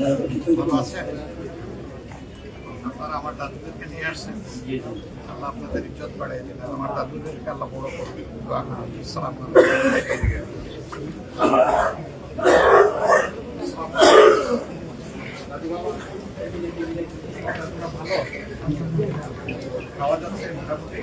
ভালো আছেন? আপনারা আমার দাদুদেরকে নিয়ে আসছেন, আল্লাহ আপনাদের ইজ্জত বাড়িয়ে দিন। আমার দাদুদেরকে আল্লাহ বড় করবে। দোয়া করুন। আসসালামু আলাইকুম। খাওয়া যাচ্ছে মোটামুটি।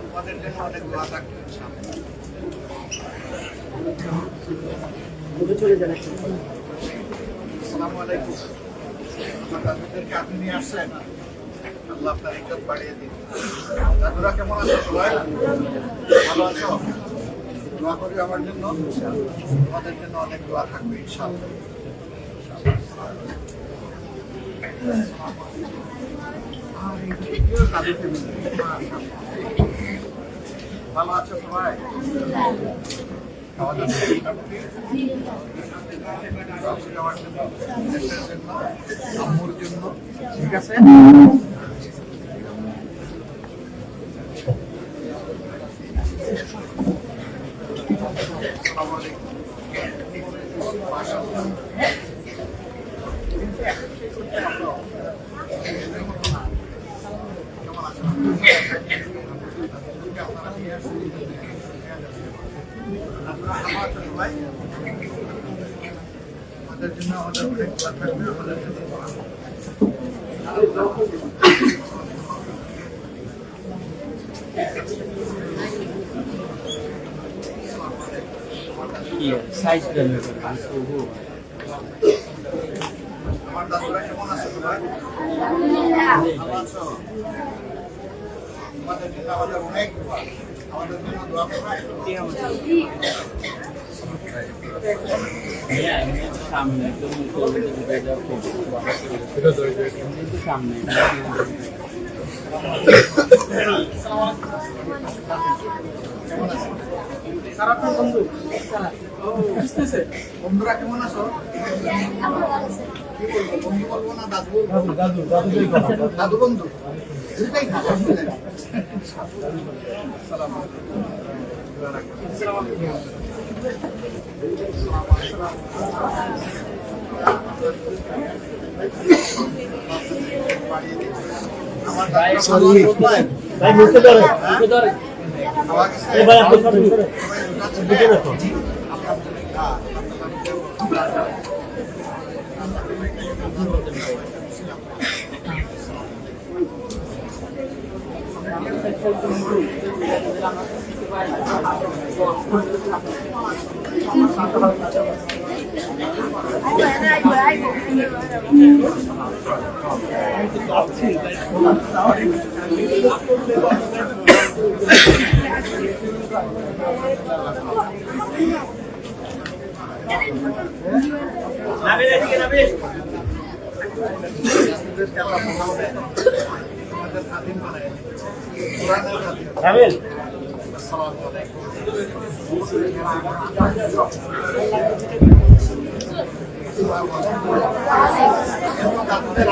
আমাদের জন্য অনেক দোয়া থাকবে। আসসালামু আলাইকুম। আমার দাদুদেরকে আপনি নিয়ে আসছেন, আল্লাহ আপনার ইজ্জত বাড়িয়ে দিন। দাদুরা কেমন আছো? সবাই ভালো আছো? দোয়া করি আমার জন্য, আমাদের জন্য অনেক দোয়া থাকবে ইনশাআল্লাহ। ভালো আছো সবাই? খাওয়া যাচ্ছে মোটামুটি। আমার জন্য, দেশের জন্য, আম্মুর জন্য, ঠিক আছে? আসসালামু আলাইকুম। মাশাআল্লাহ। আমাদের জন্য আমাদের অনেক দোয়া থাকবে, আমাদের জন্য আমার দাদুরা কেমন আছে? সবাই ভালো আছো? আমাদের জন্য আমাদের অনেক দোয়া, আমাদের জন্য দোয়া করবে। সামনে সামনে বন্ধুরা কেমন আছো? কি বলবো, বন্ধু বলবো না দাদু? দাদু দাদু বন্ধু দুটাই ভালো।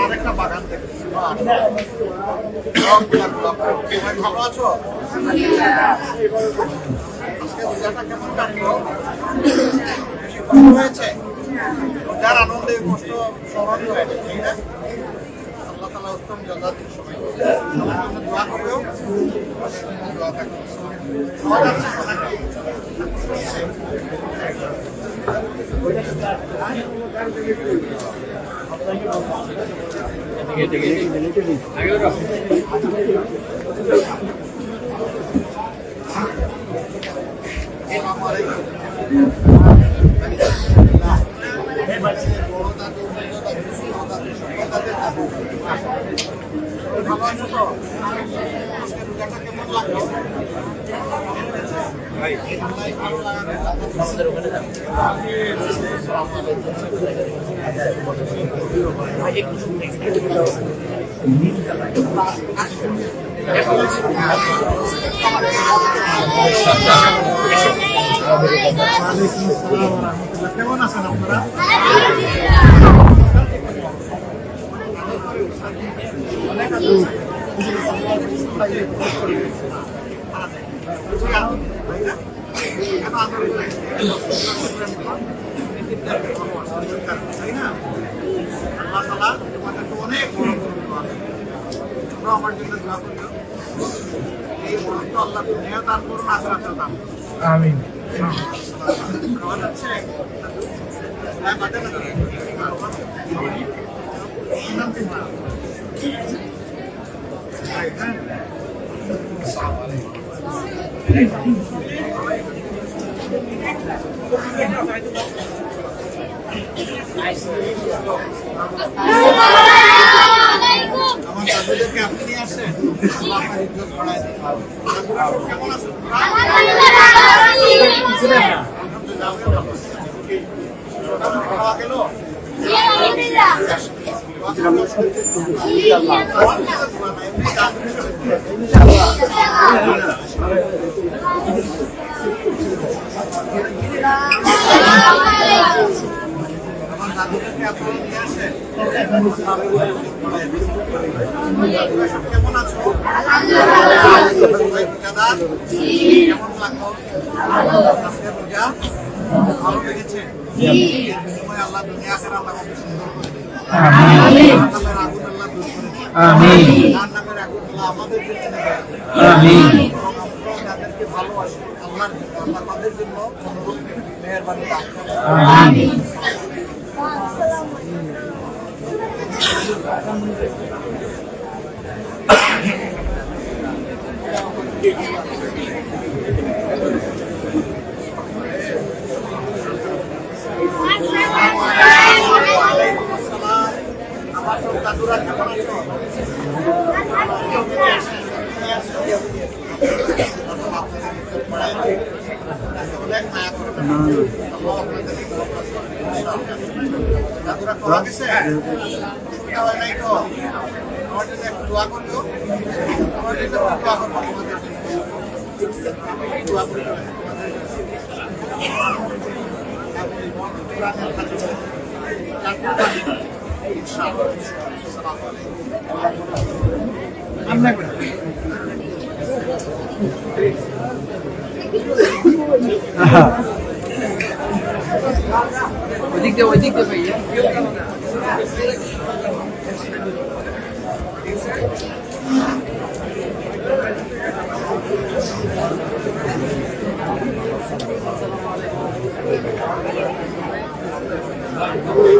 আরেকটা বাগান থেকে ভালো আছো? কেমন কাটলো? হয়েছে যার আনন্দে কষ্ট স্মরণীয় হয়েছে, তাই না? আল্লাহ তাআলা উত্তম জাযা দিন সবাইকে। দোয়া করবেও, দোয়া থাকবে। কেমন আছেন আপনারা? তাই না? আল্লাহ তাআলা তোমাদেরকে অনেক বড় বড় দোয়া দেবে। তোমরা আমার জন্য দোয়া করো। এই বরত্ব আল্লাহ দুনিয়া দান করুন, আখিরাতেও দান করুন। আমিন। খাওয়া যাচ্ছে? হ্যাঁ, বাটে না? নাম কি না? হ্যাঁ। আসসালামু আলাইকুম। আমার দাদুদেরকে আপনি নিয়ে আসছেন? আল্লাহ আপনার ইজ্জত বাড়ায় দিন। দাদুরা কেমন আছেন? আলহামদুলিল্লাহ, আমিও ভালো আছি। খাওয়া গেল? আমার দাদুদেরকে আপনারা নিয়ে আসেন। কেমন আছো? কেমন লাগলো? আজকে রোজা ভালো লেগেছে? আল্লাহ দুনিয়া আখিরাত আমাকে সুন্দর করে দিন। জাহান্নামের আগুন আল্লাহ দূর করে দিন। জাহান্নামের আগুন আল্লাহ আমাদের জন্য নেবেন। এবং আমরা যাদেরকে ভালোবাসি আল্লাহর জন্য, আল্লাহ তাদের জন্য অনুরোধ মেহেরবানি দান করুন। আমার সব দাদুরা কেমন আছো? অনেক মায়া করবেন। দাদুরা খাওয়া গেছে? অসুবিধা হয় নাই তো? আমার জন্য একটু দোয়া করলো। আমার জন্য একটু দোয়া করবো তোমাদের জন্য। দোয়া করবে ওইদিক দিয়ে ভাইয়া Thank you.